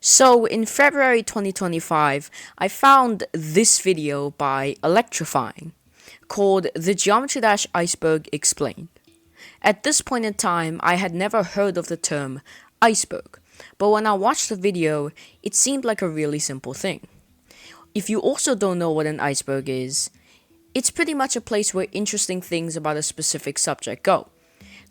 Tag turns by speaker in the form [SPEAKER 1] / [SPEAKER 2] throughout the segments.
[SPEAKER 1] So in February 2025, I found this video by Electrifying called The Geometry Dash Iceberg Explained. At this point in time, I had never heard of the term iceberg, but when I watched the video, it seemed like a really simple thing. If you also don't know what an iceberg is, it's pretty much a place where interesting things about a specific subject go.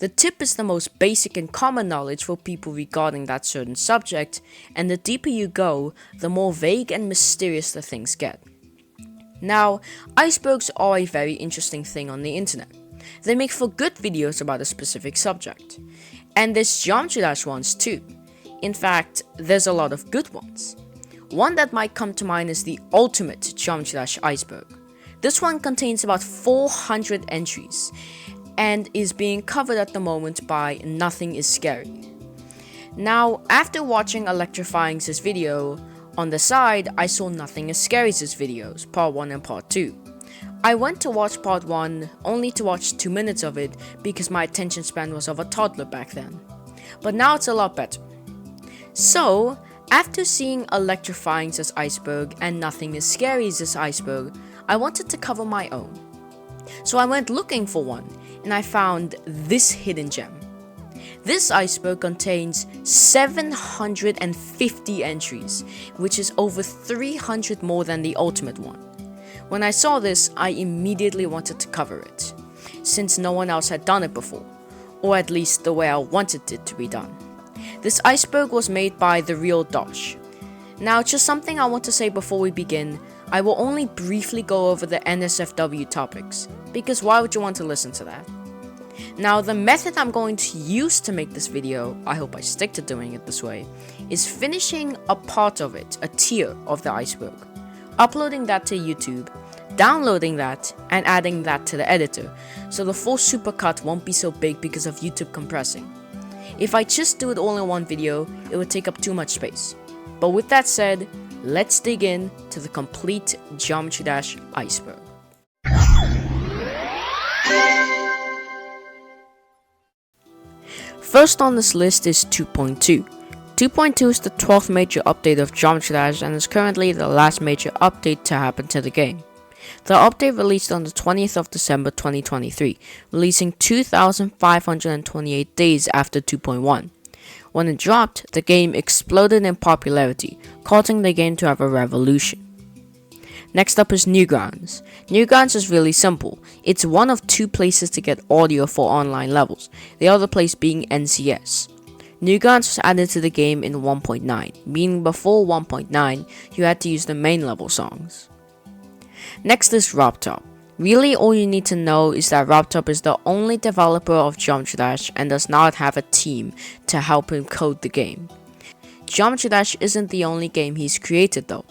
[SPEAKER 1] The tip is the most basic and common knowledge for people regarding that certain subject, and the deeper you go, the more vague and mysterious the things get. Now, icebergs are a very interesting thing on the internet. They make for good videos about a specific subject. And there's Geometry Dash ones too. In fact, there's a lot of good ones. One that might come to mind is the ultimate Geometry Dash iceberg. This one contains about 400 entries and is being covered at the moment by Nothing is Scary. Now, after watching Electrifying's video, on the side I saw Nothing is Scary's videos, part 1 and part 2. I went to watch part 1 only to watch 2 minutes of it because my attention span was of a toddler back then. But now it's a lot better. So, after seeing Electrifying's iceberg and Nothing is Scary's iceberg, I wanted to cover my own. So I went looking for one, and I found this hidden gem. This iceberg contains 750 entries, which is over 300 more than the ultimate one. When I saw this, I immediately wanted to cover it, since no one else had done it before, or at least the way I wanted it to be done. This iceberg was made by The Real Dosh. Now, just something I want to say before we begin, I will only briefly go over the NSFW topics, because why would you want to listen to that? Now, the method I'm going to use to make this video, I hope I stick to doing it this way, is finishing a part of it, a tier of the iceberg, uploading that to YouTube, downloading that, and adding that to the editor, so the full supercut won't be so big because of YouTube compressing. If I just do it all in one video, it would take up too much space. But with that said, let's dig in to the complete Geometry Dash iceberg. First on this list is 2.2. 2.2 is the 12th major update of Geometry Dash and is currently the last major update to happen to the game. The update released on the 20th of December 2023, releasing 2,528 days after 2.1. When it dropped, the game exploded in popularity, causing the game to have a revolution. Next up is Newgrounds. Newgrounds is really simple. It's one of two places to get audio for online levels, the other place being NCS. Newgrounds was added to the game in 1.9, meaning before 1.9, you had to use the main level songs. Next is RobTop. Really, all you need to know is that RobTop is the only developer of Geometry Dash and does not have a team to help him code the game. Geometry Dash isn't the only game he's created though.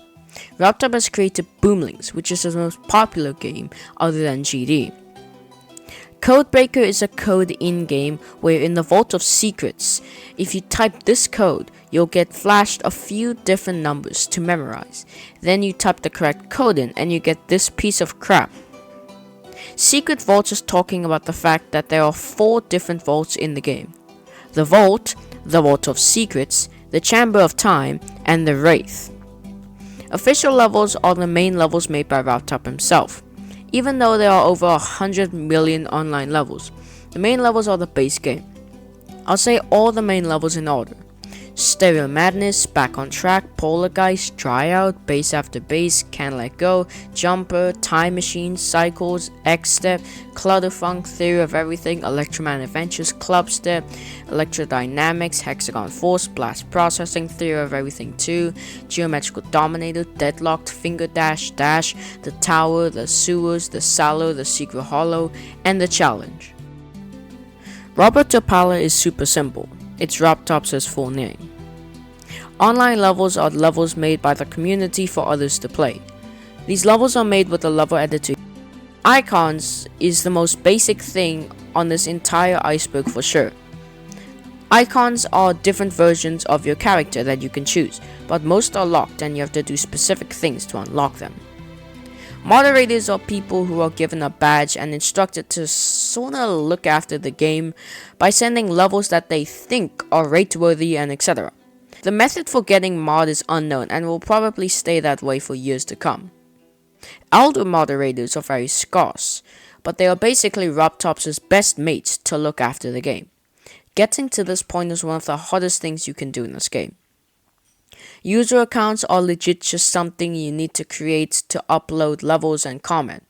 [SPEAKER 1] RobTop has created Boomlings, which is his most popular game other than GD. Codebreaker is a code in-game where in the Vault of Secrets, if you type this code, you'll get flashed a few different numbers to memorize. Then you type the correct code in and you get this piece of crap. Secret Vault is talking about the fact that there are 4 different vaults in the game. The Vault of Secrets, the Chamber of Time, and the Wraith. Official levels are the main levels made by RobTop himself. Even though there are over 100 million online levels, the main levels are the base game. I'll say all the main levels in order. Stereo Madness, Back on Track, Poltergeist, Tryout, Bass After Bass, Can't Let Go, Jumper, Time Machine, Cycles, X-Step, Clutterfunk, Theory of Everything, Electroman Adventures, Clubstep, Electrodynamics, Hexagon Force, Blast Processing, Theory of Everything 2, Geometrical Dominator, Deadlocked, Finger Dash, Dash, The Tower, The Sewers, The Sallow, The Secret Hollow, and The Challenge. Robert Topala is super simple. It's RobTop's full name. Online levels are levels made by the community for others to play. These levels are made with a level editor. Icons is the most basic thing on this entire iceberg for sure. Icons are different versions of your character that you can choose, but most are locked and you have to do specific things to unlock them. Moderators are people who are given a badge and instructed to sorta look after the game by sending levels that they think are rate-worthy and etc. The method for getting mod is unknown and will probably stay that way for years to come. Elder moderators are very scarce, but they are basically Robtops's best mates to look after the game. Getting to this point is one of the hardest things you can do in this game. User accounts are legit just something you need to create to upload levels and comment.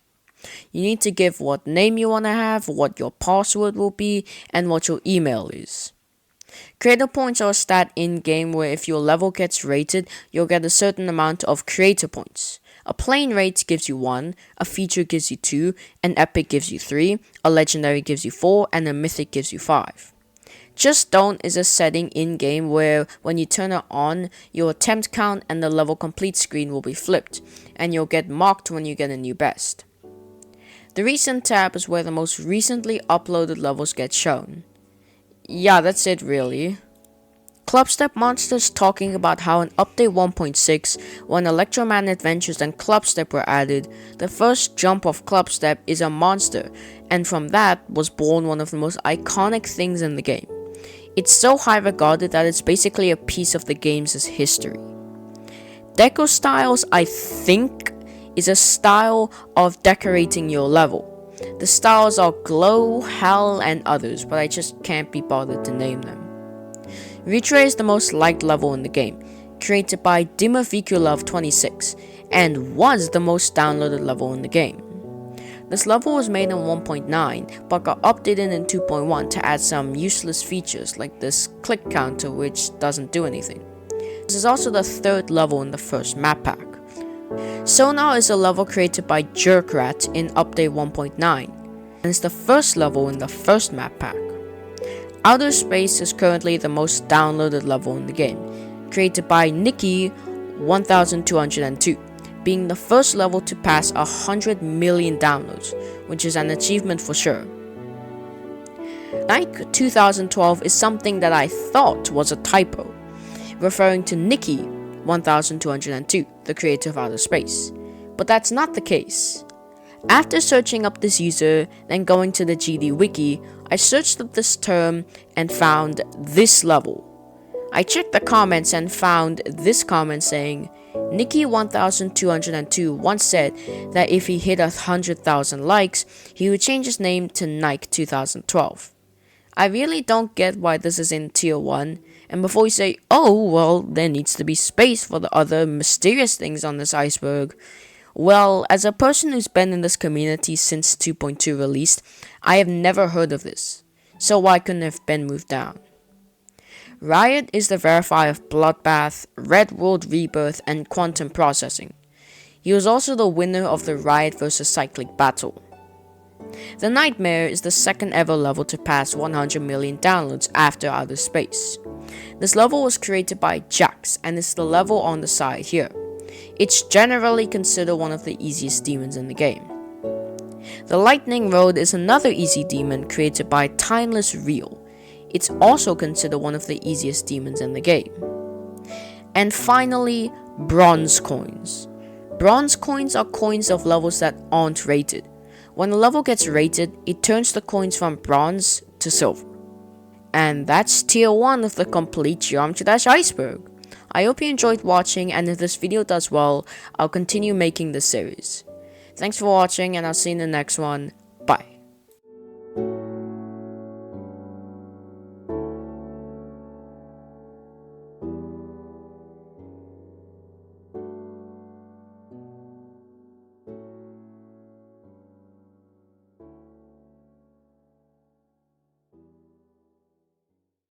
[SPEAKER 1] You need to give what name you want to have, what your password will be, and what your email is. Creator points are a stat in-game where if your level gets rated, you'll get a certain amount of creator points. A plain rate gives you 1, a feature gives you 2, an epic gives you 3, a legendary gives you 4, and a mythic gives you 5. Just Don't is a setting in-game where when you turn it on, your attempt count and the level complete screen will be flipped, and you'll get marked when you get a new best. The recent tab is where the most recently uploaded levels get shown. Yeah, that's it really. Clubstep Monsters talking about how in update 1.6, when Electroman Adventures and Clubstep were added, the first jump of Clubstep is a monster, and from that was born one of the most iconic things in the game. It's so high regarded that it's basically a piece of the game's history. Deco styles, I think, is a style of decorating your level. The styles are Glow, Hell, and others, but I just can't be bothered to name them. Retray is the most liked level in the game, created by DimmerVQLove26, and was the most downloaded level in the game. This level was made in 1.9, but got updated in 2.1 to add some useless features like this click counter which doesn't do anything. This is also the third level in the first map pack. Sonar is a level created by Jerkrat in update 1.9, and is the first level in the first map pack. Outer Space is currently the most downloaded level in the game, created by Nikki1202, being the first level to pass 100 million downloads, which is an achievement for sure. Nike 2012 is something that I thought was a typo, referring to Nikki1202, the creator of Outer Space, but that's not the case. After searching up this user, then going to the GD wiki, I searched up this term and found this level. I checked the comments and found this comment saying, Nikki1202 once said that if he hit 100,000 likes, he would change his name to Nike 2012. I really don't get why this is in tier 1, and before you say, oh well, there needs to be space for the other mysterious things on this iceberg, well, as a person who's been in this community since 2.2 released, I have never heard of this, so why couldn't it have been moved down? Riot is the verifier of Bloodbath, Red World Rebirth, and Quantum Processing. He was also the winner of the Riot vs Cyclic battle. The Nightmare is the second ever level to pass 100 million downloads after Outer Space. This level was created by Jax and is the level on the side here. It's generally considered one of the easiest demons in the game. The Lightning Road is another easy demon created by Timeless Real. It's also considered one of the easiest demons in the game. And finally, Bronze Coins. Bronze Coins are coins of levels that aren't rated. When a level gets rated, it turns the coins from bronze to silver. And that's tier 1 of the complete Geometry Dash Iceberg. I hope you enjoyed watching, and if this video does well, I'll continue making this series. Thanks for watching, and I'll see you in the next one.